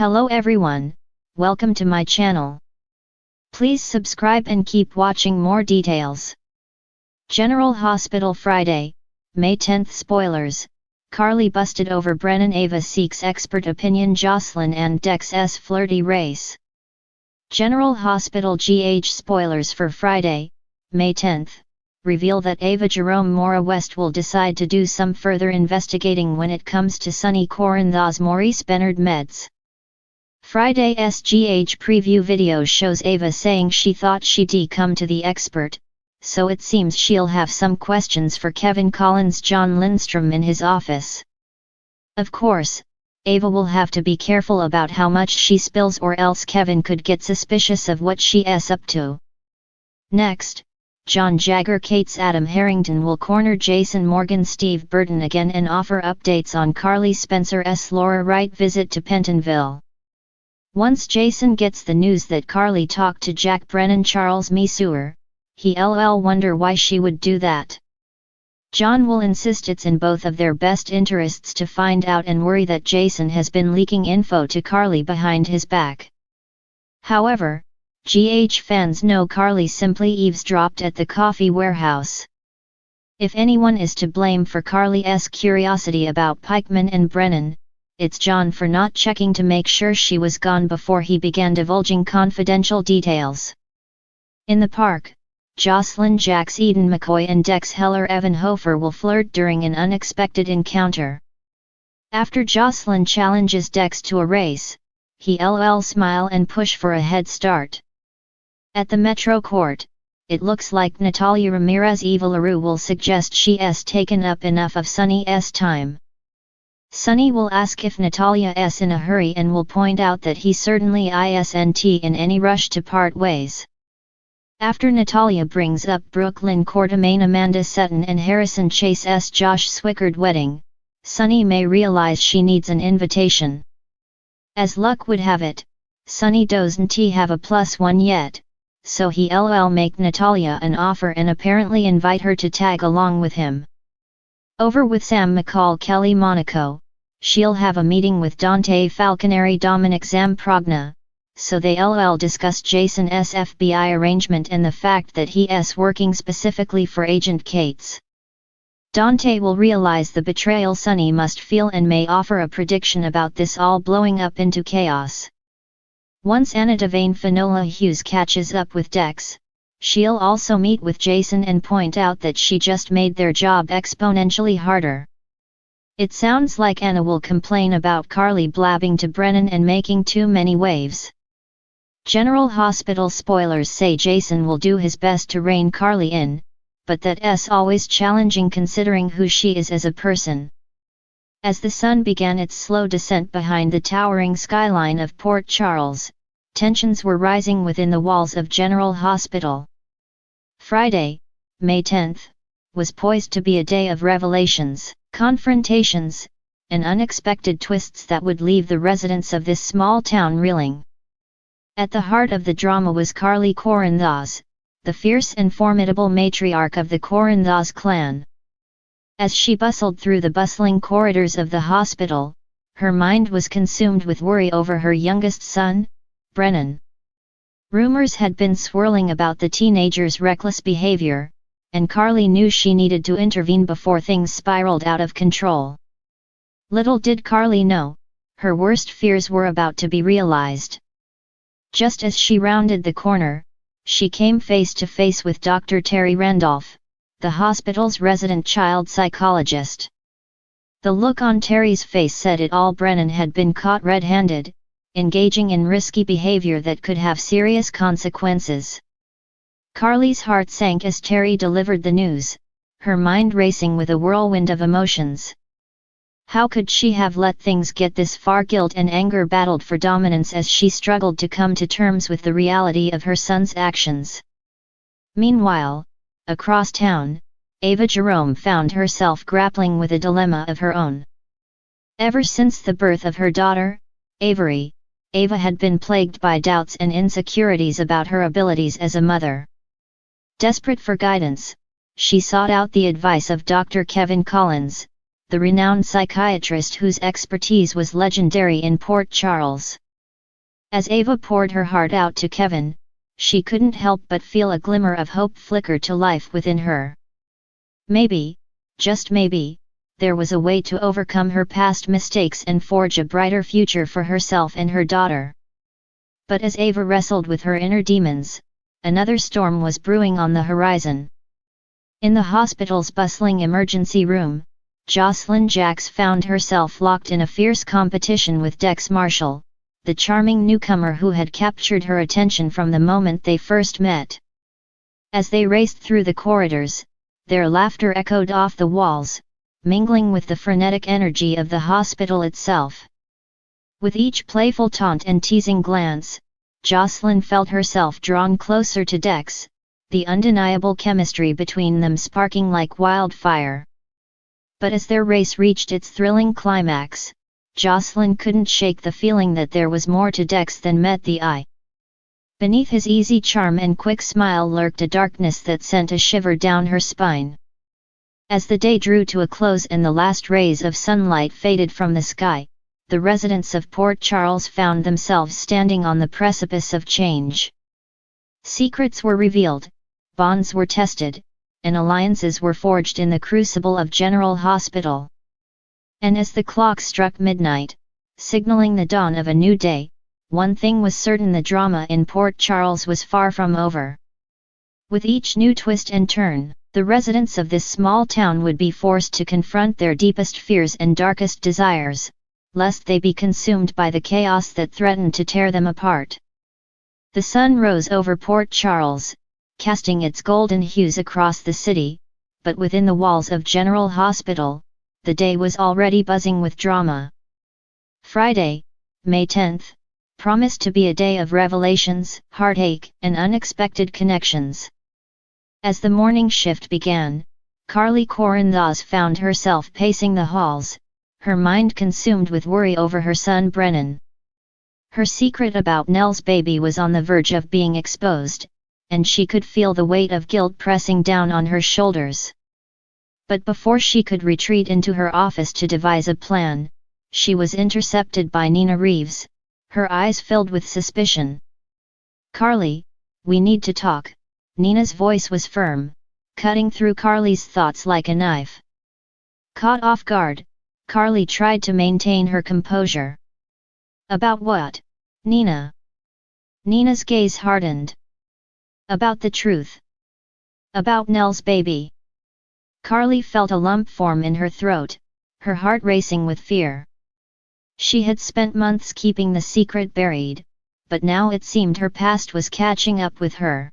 Hello everyone, welcome to my channel. Please subscribe and keep watching more details. General Hospital Friday, May 10th. Spoilers: Carly busted over Brennan. Ava seeks expert opinion. Jocelyn and Dex's flirty race. General Hospital GH spoilers for Friday, May 10th, reveal that Ava Jerome Mora West will decide to do some further investigating when it comes to Sonny Corinthos Maurice Benard Meds. Friday's GH preview video shows Ava saying she thought she'd come to the expert, so it seems she'll have some questions for Kevin Collins' John Lindstrom in his office. Of course, Ava will have to be careful about how much she spills, or else Kevin could get suspicious of what she's up to. Next, John Jagger Kate's Adam Harrington will corner Jason Morgan Steve Burton again and offer updates on Carly Spencer's Laura Wright visit to Pentonville. Once Jason gets the news that Carly talked to Jack Brennan Charles Missour, he'll wonder why she would do that. John will insist it's in both of their best interests to find out and worry that Jason has been leaking info to Carly behind his back. However, GH fans know Carly simply eavesdropped at the coffee warehouse. If anyone is to blame for Carly's curiosity about Pikeman and Brennan, it's John for not checking to make sure she was gone before he began divulging confidential details. In the park, Jocelyn Jax Eden McCoy and Dex Heller Evan Hofer will flirt during an unexpected encounter. After Jocelyn challenges Dex to a race, he'll smile and push for a head start. At the Metro Court, it looks like Natalia Ramirez Eva LaRue will suggest she's taken up enough of Sonny's time. Sonny will ask if Natalia's in a hurry and will point out that he certainly isn't in any rush to part ways. After Natalia brings up Brooklyn Quartermain Amanda Sutton and Harrison Chase's Josh Swickard wedding, Sonny may realize she needs an invitation. As luck would have it, Sonny doesn't have a +1 yet, so he'll make Natalia an offer and apparently invite her to tag along with him. Over with Sam McCall Kelly Monaco, she'll have a meeting with Dante Falconeri Dominic Zamprogna, so they'll discuss Jason's FBI arrangement and the fact that he's working specifically for Agent Cates. Dante will realize the betrayal Sonny must feel and may offer a prediction about this all blowing up into chaos. Once Anna Devane Finola Hughes catches up with Dex, she'll also meet with Jason and point out that she just made their job exponentially harder. It sounds like Anna will complain about Carly blabbing to Brennan and making too many waves. General Hospital spoilers say Jason will do his best to rein Carly in, but that's always challenging considering who she is as a person. As the sun began its slow descent behind the towering skyline of Port Charles, tensions were rising within the walls of General Hospital. Friday, May 10th, was poised to be a day of revelations, confrontations, and unexpected twists that would leave the residents of this small town reeling. At the heart of the drama was Carly Corinthos, the fierce and formidable matriarch of the Corinthos clan. As she bustled through the bustling corridors of the hospital, her mind was consumed with worry over her youngest son, Brennan. Rumors had been swirling about the teenager's reckless behavior, and Carly knew she needed to intervene before things spiraled out of control. Little did Carly know, her worst fears were about to be realized. Just as she rounded the corner, she came face to face with Dr. Terry Randolph, the hospital's resident child psychologist. The look on Terry's face said it all. Brennan had been caught red-handed, engaging in risky behavior that could have serious consequences. Carly's heart sank as Terry delivered the news, her mind racing with a whirlwind of emotions. How could she have let things get this far? Guilt and anger battled for dominance as she struggled to come to terms with the reality of her son's actions. Meanwhile, across town, Ava Jerome found herself grappling with a dilemma of her own. Ever since the birth of her daughter, Avery, Ava had been plagued by doubts and insecurities about her abilities as a mother. Desperate for guidance, she sought out the advice of Dr. Kevin Collins, the renowned psychiatrist whose expertise was legendary in Port Charles. As Ava poured her heart out to Kevin, she couldn't help but feel a glimmer of hope flicker to life within her. Maybe, just maybe, there was a way to overcome her past mistakes and forge a brighter future for herself and her daughter. But as Ava wrestled with her inner demons, another storm was brewing on the horizon. In the hospital's bustling emergency room, Jocelyn Jacks found herself locked in a fierce competition with Dex Marshall, the charming newcomer who had captured her attention from the moment they first met. As they raced through the corridors, their laughter echoed off the walls, mingling with the frenetic energy of the hospital itself. With each playful taunt and teasing glance, Jocelyn felt herself drawn closer to Dex, the undeniable chemistry between them sparking like wildfire. But as their race reached its thrilling climax, Jocelyn couldn't shake the feeling that there was more to Dex than met the eye. Beneath his easy charm and quick smile lurked a darkness that sent a shiver down her spine. As the day drew to a close and the last rays of sunlight faded from the sky, the residents of Port Charles found themselves standing on the precipice of change. Secrets were revealed, bonds were tested, and alliances were forged in the crucible of General Hospital. And as the clock struck midnight, signaling the dawn of a new day, one thing was certain: the drama in Port Charles was far from over. With each new twist and turn, the residents of this small town would be forced to confront their deepest fears and darkest desires, lest they be consumed by the chaos that threatened to tear them apart. The sun rose over Port Charles, casting its golden hues across the city, but within the walls of General Hospital, the day was already buzzing with drama. Friday, May 10th, promised to be a day of revelations, heartache, and unexpected connections. As the morning shift began, Carly Corinthos found herself pacing the halls, her mind consumed with worry over her son Brennan. Her secret about Nell's baby was on the verge of being exposed, and she could feel the weight of guilt pressing down on her shoulders. But before she could retreat into her office to devise a plan, she was intercepted by Nina Reeves, her eyes filled with suspicion. "Carly, we need to talk." Nina's voice was firm, cutting through Carly's thoughts like a knife. Caught off guard, Carly tried to maintain her composure. "About what, Nina?" Nina's gaze hardened. "About the truth. About Nell's baby." Carly felt a lump form in her throat, her heart racing with fear. She had spent months keeping the secret buried, but now it seemed her past was catching up with her.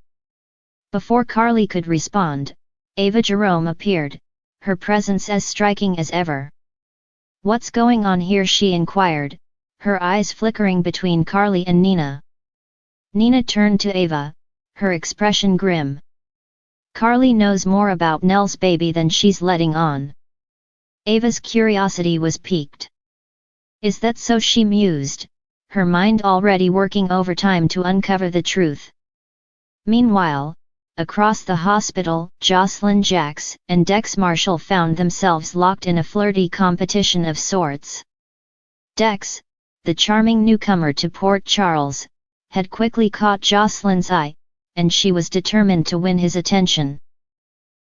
Before Carly could respond, Ava Jerome appeared, her presence as striking as ever. "What's going on here?" she inquired, her eyes flickering between Carly and Nina. Nina turned to Ava, her expression grim. "Carly knows more about Nell's baby than she's letting on." Ava's curiosity was piqued. "Is that so?" she mused, her mind already working overtime to uncover the truth. Meanwhile, across the hospital, Jocelyn Jacks and Dex Marshall found themselves locked in a flirty competition of sorts. Dex, the charming newcomer to Port Charles, had quickly caught Jocelyn's eye, and she was determined to win his attention.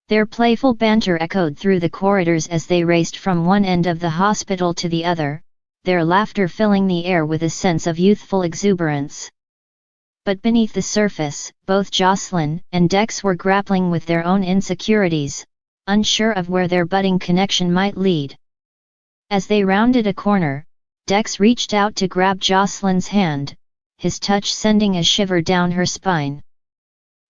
Their playful banter echoed through the corridors as they raced from one end of the hospital to the other, their laughter filling the air with a sense of youthful exuberance. But beneath the surface, both Jocelyn and Dex were grappling with their own insecurities, unsure of where their budding connection might lead. As they rounded a corner, Dex reached out to grab Jocelyn's hand, his touch sending a shiver down her spine.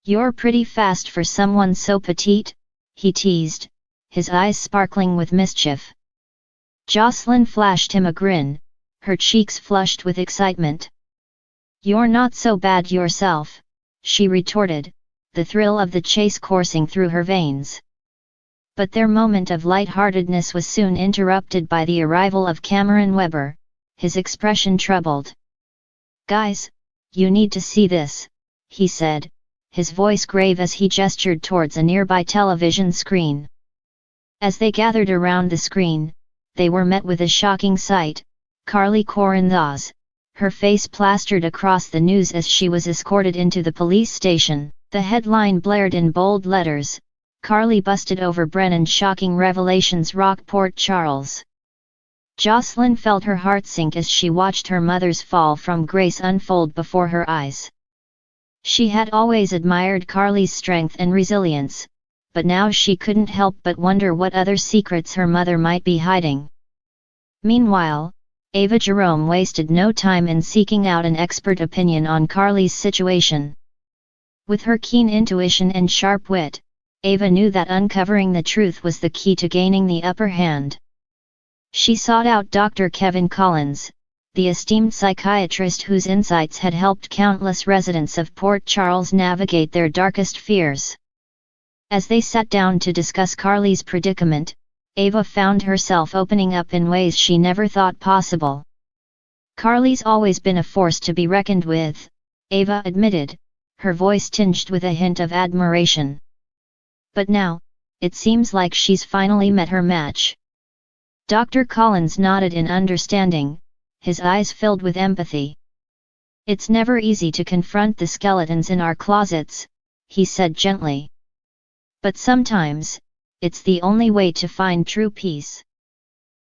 "You're pretty fast for someone so petite," he teased, his eyes sparkling with mischief. Jocelyn flashed him a grin, her cheeks flushed with excitement. "You're not so bad yourself," she retorted, the thrill of the chase coursing through her veins. But their moment of lightheartedness was soon interrupted by the arrival of Cameron Weber, his expression troubled. "Guys, you need to see this," he said, his voice grave as he gestured towards a nearby television screen. As they gathered around the screen, they were met with a shocking sight: Carly Corinthos, her face plastered across the news as she was escorted into the police station. The headline blared in bold letters, "Carly busted over Brennan, shocking revelations rock Port Charles." Jocelyn felt her heart sink as she watched her mother's fall from grace unfold before her eyes. She had always admired Carly's strength and resilience, but now she couldn't help but wonder what other secrets her mother might be hiding. Meanwhile, Ava Jerome wasted no time in seeking out an expert opinion on Carly's situation. With her keen intuition and sharp wit, Ava knew that uncovering the truth was the key to gaining the upper hand. She sought out Dr. Kevin Collins, the esteemed psychiatrist whose insights had helped countless residents of Port Charles navigate their darkest fears. As they sat down to discuss Carly's predicament, Ava found herself opening up in ways she never thought possible. "Carly's always been a force to be reckoned with," Ava admitted, her voice tinged with a hint of admiration. "But now, it seems like she's finally met her match." Dr. Collins nodded in understanding, his eyes filled with empathy. "It's never easy to confront the skeletons in our closets," he said gently. "But sometimes, it's the only way to find true peace."